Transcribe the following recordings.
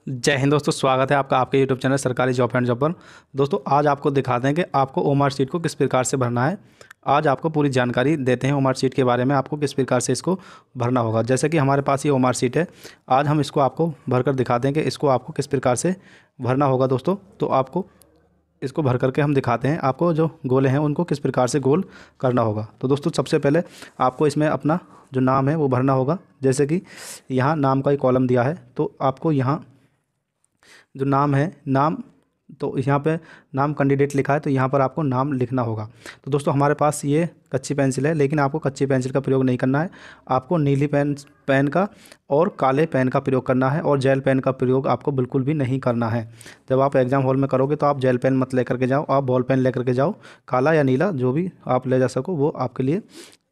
जय हिंद दोस्तों, स्वागत है आपका आपके यूट्यूब चैनल सरकारी जॉब एंड जॉब पर। दोस्तों आज आपको दिखाते हैं कि आपको ओमार शीट को किस प्रकार से भरना है। आज आपको पूरी जानकारी देते हैं ओमार शीट के बारे में, आपको किस प्रकार से इसको भरना होगा। जैसे कि हमारे पास ये ओमार शीट है, आज हम इसको आपको भरकर दिखाते हैं कि इसको आपको किस प्रकार से भरना होगा। दोस्तों तो आपको इसको भर करके हम दिखाते हैं आपको जो गोले हैं उनको किस प्रकार से गोल करना होगा। तो दोस्तों सबसे पहले आपको इसमें अपना जो नाम है वो भरना होगा। जैसे कि यहाँ नाम का एक कॉलम दिया है, तो आपको यहाँ जो नाम है, नाम तो यहाँ पे नाम कैंडिडेट लिखा है, तो यहाँ पर आपको नाम लिखना होगा। तो दोस्तों हमारे पास ये कच्ची पेंसिल है, लेकिन आपको कच्ची पेंसिल का प्रयोग नहीं करना है। आपको नीली पेन का और काले पेन का प्रयोग करना है, और जेल पेन का प्रयोग आपको बिल्कुल भी नहीं करना है। जब आप एग्ज़ाम हॉल में करोगे तो आप जेल पेन मत लेकर के जाओ, आप बॉल पेन लेकर के जाओ। काला या नीला जो भी आप ले जा सको वो आपके लिए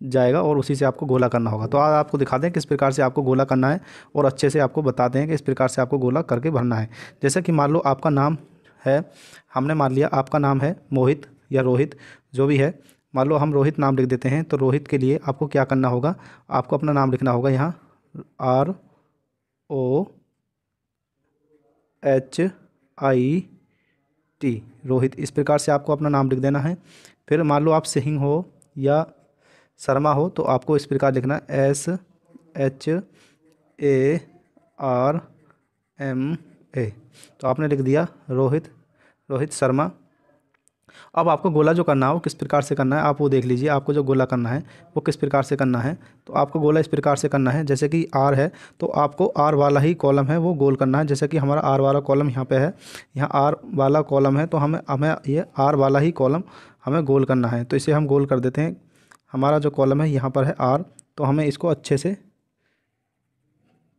जाएगा, और उसी से आपको गोला करना होगा। तो आज आपको दिखाते हैं किस प्रकार से आपको गोला करना है, और अच्छे से आपको बताते हैं कि इस प्रकार से आपको गोला करके भरना है। जैसे कि मान लो आपका नाम है, हमने मान लिया आपका नाम है मोहित या रोहित, जो भी है। मान लो हम रोहित नाम लिख देते हैं, तो रोहित के लिए आपको क्या करना होगा, आपको अपना नाम लिखना होगा यहाँ ROHIT, रोहित। इस प्रकार से आपको अपना नाम लिख देना है। फिर मान लो आप सिंह हो या शर्मा हो, तो आपको इस प्रकार लिखना है SHARMA। तो आपने लिख दिया रोहित शर्मा। अब आपको गोला जो करना है वो किस प्रकार से करना है आप वो देख लीजिए। आपको जो गोला करना है वो किस प्रकार से करना है, तो आपको गोला इस प्रकार से करना है। जैसे कि आर है, तो आपको आर वाला ही कॉलम है वो गोल करना है। जैसे कि हमारा आर वाला कॉलम यहाँ पे है, यहाँ आर वाला कॉलम है, तो हमें हमें ये आर वाला ही कॉलम हमें गोल करना है। तो इसे हम गोल कर देते हैं। हमारा जो कॉलम है यहाँ पर है आर, तो हमें इसको अच्छे से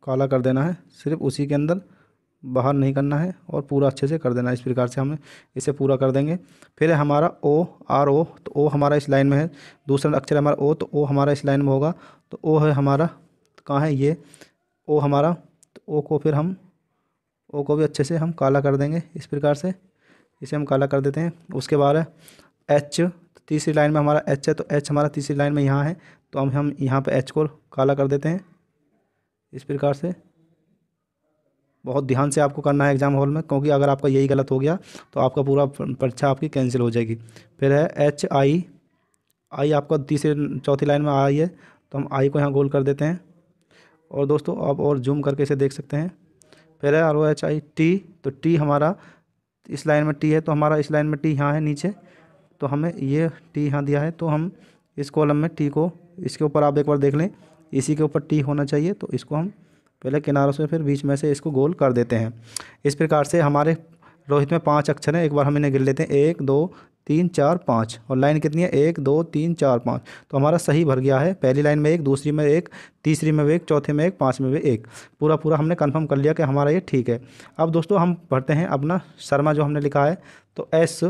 काला कर देना है, सिर्फ उसी के अंदर, बाहर नहीं करना है, और पूरा अच्छे से कर देना है। इस प्रकार से हमें इसे पूरा कर देंगे। फिर है हमारा RO, तो ओ हमारा इस लाइन में है। दूसरा अक्षर हमारा ओ, तो ओ हमारा इस लाइन में होगा। तो ओ है हमारा, कहाँ है ये ओ हमारा, तो ओ को फिर हम ओ को भी अच्छे से हम काला कर देंगे। इस प्रकार से इसे हम काला कर देते हैं। उसके बाद है एच, तो तीसरी लाइन में हमारा एच है, तो एच हमारा तीसरी लाइन में यहाँ है, तो हम यहाँ पर एच को काला कर देते हैं। इस प्रकार से बहुत ध्यान से आपको करना है एग्जाम हॉल में, क्योंकि अगर आपका यही गलत हो गया तो आपका पूरा परीक्षा आपकी कैंसिल हो जाएगी। फिर है HI आपका तीसरी चौथी लाइन में आई है, तो हम आई को यहाँ गोल कर देते हैं। और दोस्तों आप और जूम करके इसे देख सकते हैं। फिर है ROHIT, तो टी हमारा इस लाइन में टी है, तो हमारा इस लाइन में टी यहाँ है नीचे, तो हमें ये टी यहाँ दिया है, तो हम इस कॉलम में टी को, इसके ऊपर आप एक बार देख लें, इसी के ऊपर टी होना चाहिए, तो इसको हम पहले किनारों से फिर बीच में से इसको गोल कर देते हैं। इस प्रकार से हमारे रोहित में 5 अक्षर हैं, एक बार हम इन्हें गिन लेते हैं, 1 2 3 4 5, और लाइन कितनी है 1 2 3 4 5। तो हमारा सही भर गया है। पहली लाइन में 1, दूसरी में 1, तीसरी में 1, चौथे में 1, पाँच में भी 1, पूरा हमने कन्फर्म कर लिया कि हमारा ये ठीक है। अब दोस्तों हम भरते हैं अपना शर्मा जो हमने लिखा है, तो एस,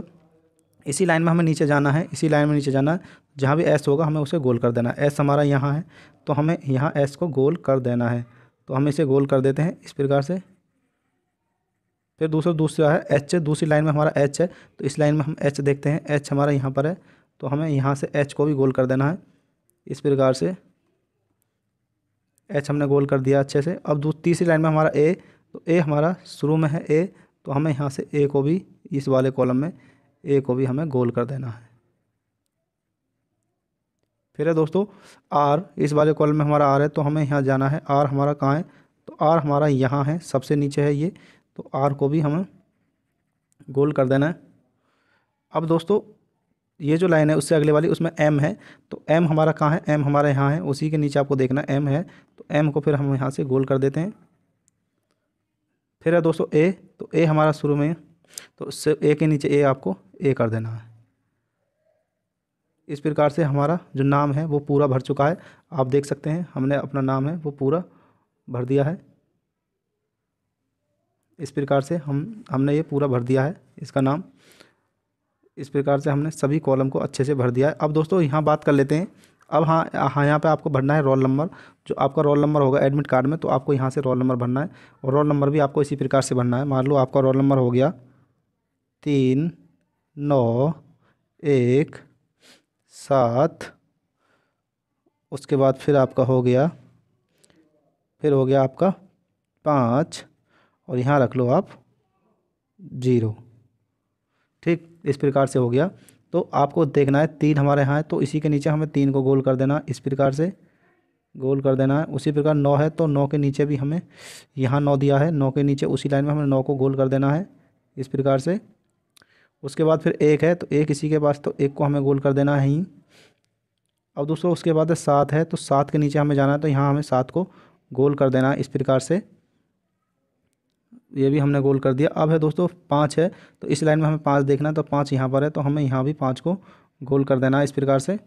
इसी लाइन में हमें नीचे जाना है, इसी लाइन में नीचे जाना है, जहाँ भी एस होगा हमें उसे गोल कर देना है। एस हमारा यहाँ है, तो हमें यहाँ एस को गोल कर देना है, तो हम इसे गोल कर देते हैं इस प्रकार से। फिर दूसरा है एच, दूसरी लाइन में हमारा एच है, तो इस लाइन में हम एच देखते हैं, एच हमारा यहाँ पर है, तो हमें यहाँ से एच को भी गोल कर देना है इस प्रकार से। एच हमने गोल कर दिया अच्छे से। अब तीसरी लाइन में हमारा ए, तो ए हमारा शुरू में है ए, तो हमें यहाँ से ए को भी, इस वाले कॉलम में ए को भी हमें गोल कर देना है। फिर है दोस्तों आर, इस वाले कॉलम में हमारा आर है, तो हमें यहाँ जाना है। आर हमारा कहाँ है, तो आर हमारा यहाँ है, सबसे नीचे है ये, तो आर को भी हमें गोल कर देना है। अब दोस्तों ये जो लाइन है उससे अगले वाली, उसमें एम है, तो एम हमारा कहाँ है, एम हमारा यहाँ है, उसी के नीचे आपको देखना एम है, तो एम को फिर हम यहाँ से गोल कर देते हैं। फिर है दोस्तों ए, तो ए हमारा शुरू में, तो उससे ए के नीचे ए आपको ए कर देना है। इस प्रकार से हमारा जो नाम है वो पूरा भर चुका है। आप देख सकते हैं हमने अपना नाम है वो पूरा भर दिया है। इस प्रकार से हमने ये पूरा भर दिया है इसका नाम। इस प्रकार से हमने सभी कॉलम को अच्छे से भर दिया है। अब दोस्तों यहाँ बात कर लेते हैं। अब हाँ यहाँ पे आपको भरना है रोल नंबर, जो आपका रोल नंबर होगा एडमिट कार्ड में, तो आपको यहाँ से रोल नंबर भरना है, और रोल नंबर भी आपको इसी प्रकार से भरना है। मान लो आपका रोल नंबर हो गया 39117, उसके बाद फिर आपका हो गया, फिर हो गया आपका 5, और यहाँ रख लो आप 0। ठीक, इस प्रकार से हो गया। तो आपको देखना है 3 हमारे यहाँ है तो इसी के नीचे हमें 3 को गोल कर देना, इस प्रकार से गोल कर देना है। उसी प्रकार 9 है तो 9 के नीचे भी हमें, यहाँ 9 दिया है, 9 के नीचे उसी लाइन में हमें 9 को गोल कर देना है इस प्रकार से। उसके बाद फिर 1 है तो 1 इसी के पास, तो 1 को हमें गोल कर देना है ही। अब दोस्तों उसके बाद 7 है तो 7 के नीचे हमें जाना है तो यहाँ हमें 7 को गोल कर देना है इस प्रकार से। ये भी हमने गोल कर दिया। अब है दोस्तों 5 है तो इस लाइन में हमें 5 देखना है तो 5 यहाँ पर है तो हमें यहाँ भी 5 को गोल कर देना है इस प्रकार से।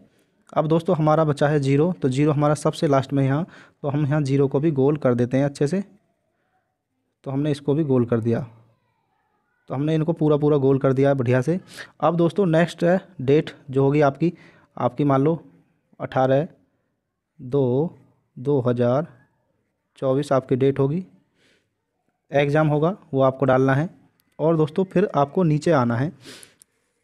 अब दोस्तों हमारा बचा है 0, तो 0 हमारा सबसे लास्ट में यहाँ, तो हम यहाँ 0 को भी गोल कर देते हैं अच्छे से। तो हमने इसको भी गोल कर दिया, तो हमने इनको पूरा पूरा गोल कर दिया है बढ़िया से। अब दोस्तों नेक्स्ट है डेट जो होगी आपकी, मान लो 18/2/2024 आपकी डेट होगी, एग्ज़ाम होगा वो आपको डालना है। और दोस्तों फिर आपको नीचे आना है,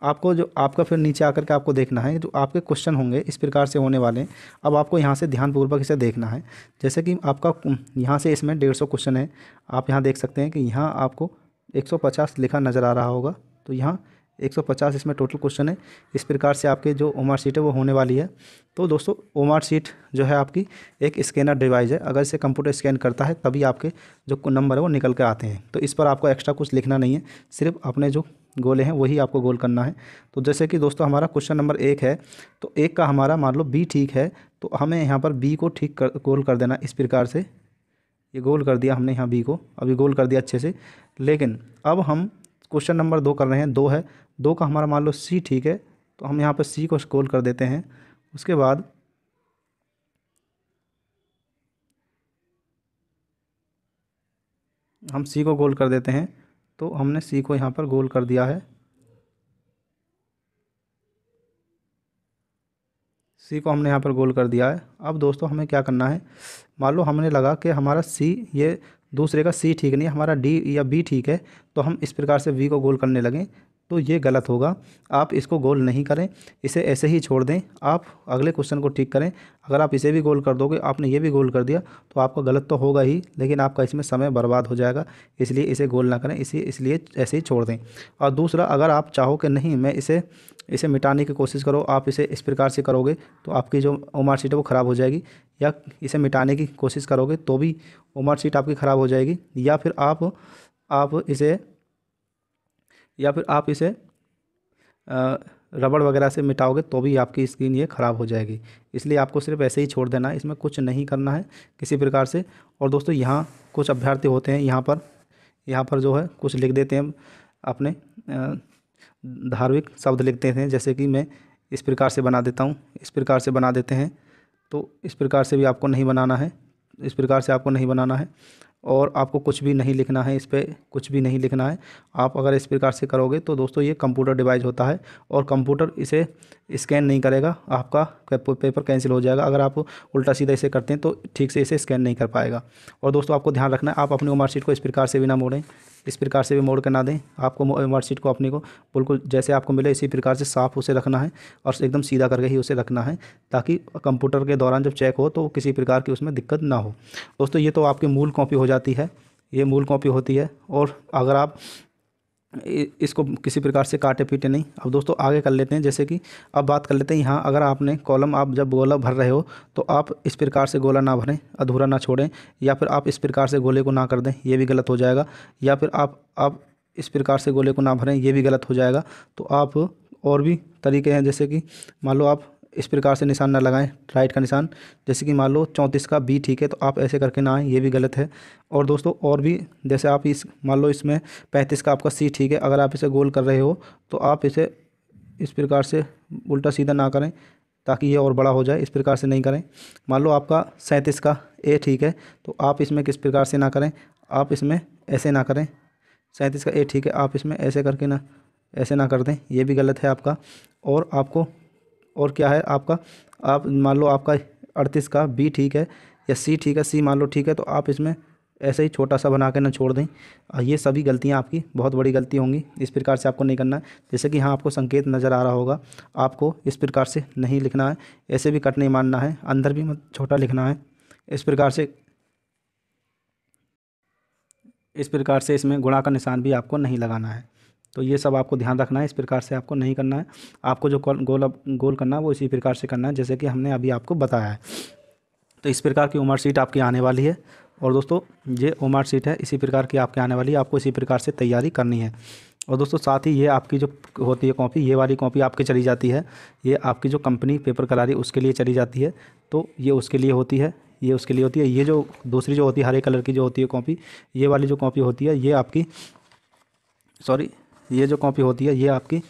आपको जो आपका फिर नीचे आकर के आपको देखना है जो आपके क्वेश्चन होंगे इस प्रकार से होने वाले हैं। अब आपको यहाँ से ध्यानपूर्वक इसे देखना है। जैसे कि आपका यहाँ से इसमें 150 क्वेश्चन है, आप यहाँ देख सकते हैं कि यहाँ आपको 150 लिखा नज़र आ रहा होगा, तो यहाँ 150 इसमें टोटल क्वेश्चन है। इस प्रकार से आपके जो ओमार शीट है वो होने वाली है। तो दोस्तों ओमार शीट जो है आपकी एक स्कैनर डिवाइस है, अगर इसे कंप्यूटर स्कैन करता है तभी आपके जो नंबर है वो निकल के आते हैं। तो इस पर आपको एक्स्ट्रा कुछ लिखना नहीं है, सिर्फ अपने जो गोले हैं वही आपको गोल करना है। तो जैसे कि दोस्तों हमारा क्वेश्चन नंबर 1 है तो 1 का हमारा मान लो बी ठीक है, तो हमें यहाँ पर बी को गोल कर देना इस प्रकार से। ये गोल कर दिया हमने यहाँ बी को, अभी गोल कर दिया अच्छे से। लेकिन अब हम क्वेश्चन नंबर 2 कर रहे हैं, 2 है, 2 का हमारा मान लो सी ठीक है, तो हम यहाँ पर सी को गोल कर देते हैं। उसके बाद हम सी को गोल कर देते हैं, तो हमने सी को यहाँ पर गोल कर दिया है, सी को हमने यहाँ पर गोल कर दिया है। अब दोस्तों हमें क्या करना है, मान लो हमने लगा कि हमारा सी, ये दूसरे का सी ठीक नहीं, हमारा डी या बी ठीक है, तो हम इस प्रकार से वी को गोल करने लगें, तो ये गलत होगा। आप इसको गोल नहीं करें, इसे ऐसे ही छोड़ दें, आप अगले क्वेश्चन को ठीक करें। अगर आप इसे भी गोल कर दोगे, आपने ये भी गोल कर दिया, तो आपका गलत तो होगा ही, लेकिन आपका इसमें समय बर्बाद हो जाएगा, इसलिए इसे गोल ना करें, इसलिए ऐसे ही छोड़ दें। और दूसरा, अगर आप चाहो कि नहीं मैं इसे मिटाने की कोशिश करो, आप इसे इस प्रकार से करोगे तो आपकी जो ओमार शीट है वो ख़राब हो जाएगी, या इसे मिटाने की कोशिश करोगे तो भी ओमार शीट आपकी ख़राब हो जाएगी, या फिर आप इसे रबड़ वगैरह से मिटाओगे तो भी आपकी स्क्रीन ये ख़राब हो जाएगी। इसलिए आपको सिर्फ ऐसे ही छोड़ देना है, इसमें कुछ नहीं करना है किसी प्रकार से। और दोस्तों यहाँ कुछ अभ्यर्थी होते हैं, यहाँ पर जो है कुछ लिख देते हैं, अपने धार्मिक शब्द लिख देते हैं, जैसे कि मैं इस प्रकार से बना देता हूँ, इस प्रकार से बना देते हैं। तो इस प्रकार से भी आपको नहीं बनाना है, इस प्रकार से आपको नहीं बनाना है। और आपको कुछ भी नहीं लिखना है, इस पर कुछ भी नहीं लिखना है। आप अगर इस प्रकार से करोगे तो दोस्तों ये कंप्यूटर डिवाइस होता है और कंप्यूटर इसे स्कैन नहीं करेगा, आपका पेपर कैंसिल हो जाएगा। अगर आप उल्टा सीधा इसे करते हैं तो ठीक से इसे स्कैन नहीं कर पाएगा। और दोस्तों आपको ध्यान रखना है, आप अपनी ओमार शीट को इस प्रकार से भी ना मोड़ें, इस प्रकार से भी मोड़ के ना दें। आपको ओमार शीट को अपनी को बिल्कुल जैसे आपको मिले इसी प्रकार से साफ़ उसे रखना है और एकदम सीधा करके ही उसे रखना है, ताकि कंप्यूटर के दौरान जब चेक हो तो किसी प्रकार की उसमें दिक्कत ना हो। दोस्तों ये तो आपकी मूल कॉपी हो जाती है, ये मूल कॉपी होती है। और अगर आप इसको किसी प्रकार से काटे पीटे नहीं। अब दोस्तों आगे कर लेते हैं, जैसे कि अब बात कर लेते हैं यहाँ, अगर आपने कॉलम, आप जब गोला भर रहे हो तो आप इस प्रकार से गोला ना भरें, अधूरा ना छोड़ें, या फिर आप इस प्रकार से गोले को ना कर दें, ये भी गलत हो जाएगा। या फिर आप इस प्रकार से गोले को ना भरें, ये भी गलत हो जाएगा। तो आप और भी तरीके हैं, जैसे कि मान लो आप इस प्रकार से निशान ना लगाएं, राइट का निशान, जैसे कि मान लो 34 का बी ठीक है तो आप ऐसे करके ना आएँ, ये भी गलत है। और दोस्तों और भी, जैसे आप मान लो इसमें 35 का आपका सी ठीक है, अगर आप इसे गोल कर रहे हो तो आप इसे इस प्रकार से उल्टा सीधा ना करें ताकि ये और बड़ा हो जाए, इस प्रकार से नहीं करें। मान लो आपका 37 का ए ठीक है तो आप इसमें किस प्रकार से ना करें, आप इसमें ऐसे ना करें। 37 का ए ठीक है, आप इसमें ऐसे करके ना, ऐसे ना कर दें, ये भी गलत है आपका। और आपको और क्या है आपका, आप मान लो आपका 38 का बी ठीक है या सी ठीक है, सी मान लो ठीक है, तो आप इसमें ऐसे ही छोटा सा बना के ना छोड़ दें। ये सभी गलतियाँ आपकी बहुत बड़ी गलती होंगी, इस प्रकार से आपको नहीं करना है। जैसे कि यहाँ आपको संकेत नज़र आ रहा होगा, आपको इस प्रकार से नहीं लिखना है, ऐसे भी कट नहीं मारना है, अंदर भी मत छोटा लिखना है, इस प्रकार से इस प्रकार से इसमें गुणा का निशान भी आपको नहीं लगाना है। तो ये सब आपको ध्यान रखना है, इस प्रकार से आपको नहीं करना है। आपको जो गोल करना है वो इसी प्रकार से करना है जैसे कि हमने अभी आपको बताया है। तो इस प्रकार की मार्कशीट आपकी आने वाली है। और दोस्तों ये मार्कशीट है, इसी प्रकार की आपके आने वाली है, आपको इसी प्रकार से तैयारी करनी है। और दोस्तों साथ ही ये आपकी जो होती है कॉपी, ये वाली कॉपी आपकी चली जाती है, ये आपकी जो कंपनी पेपर कलारी उसके लिए चली जाती है। तो ये उसके लिए होती है, ये उसके लिए होती है। ये जो दूसरी जो होती है हरे कलर की जो होती है कॉपी, ये वाली जो कॉपी होती है ये आपकी ये जो कॉपी होती है ये आपकी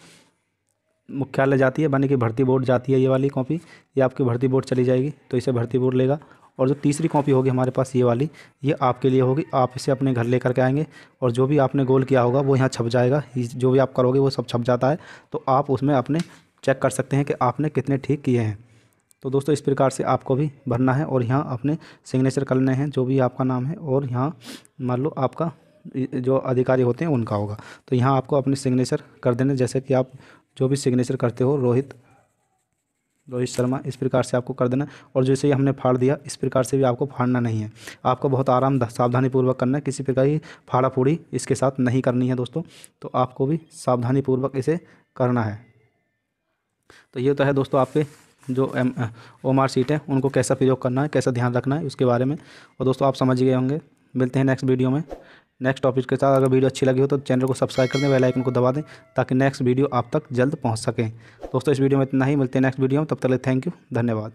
मुख्यालय जाती है, यानी कि भर्ती बोर्ड जाती है। ये वाली कॉपी ये आपकी भर्ती बोर्ड चली जाएगी, तो इसे भर्ती बोर्ड लेगा। और जो तीसरी कॉपी होगी हमारे पास ये वाली, ये आपके लिए होगी, आप इसे अपने घर लेकर के आएंगे और जो भी आपने गोल किया होगा वो यहाँ छप जाएगा। जो भी आप करोगे वो सब छप जाता है, तो आप उसमें अपने चेक कर सकते हैं कि आपने कितने ठीक किए हैं। तो दोस्तों इस प्रकार से आपको भी भरना है और यहाँ अपने सिग्नेचर करने हैं, जो भी आपका नाम है, और यहाँ मान लो आपका जो अधिकारी होते हैं उनका होगा, तो यहाँ आपको अपने सिग्नेचर कर देने, जैसे कि आप जो भी सिग्नेचर करते हो रोहित शर्मा, इस प्रकार से आपको कर देना। और जैसे ही हमने फाड़ दिया इस प्रकार से भी आपको फाड़ना नहीं है, आपको बहुत आराम सावधानीपूर्वक करना है, किसी प्रकार की फाड़ा फूड़ी इसके साथ नहीं करनी है दोस्तों। तो आपको भी सावधानीपूर्वक इसे करना है। तो ये तो है दोस्तों आपके जो OMR शीट है उनको कैसा प्रयोग करना है, कैसा ध्यान रखना है उसके बारे में। और दोस्तों आप समझ गए होंगे। मिलते हैं नेक्स्ट वीडियो में नेक्स्ट टॉपिक के साथ। अगर वीडियो अच्छी लगी हो तो चैनल को सब्सक्राइब कर दें, बेल आइकन को दबा दें ताकि नेक्स्ट वीडियो आप तक जल्द पहुंच सके। दोस्तों इस वीडियो में इतना ही, मिलते हैं नेक्स्ट वीडियो में, तब तक थैंक यू, धन्यवाद।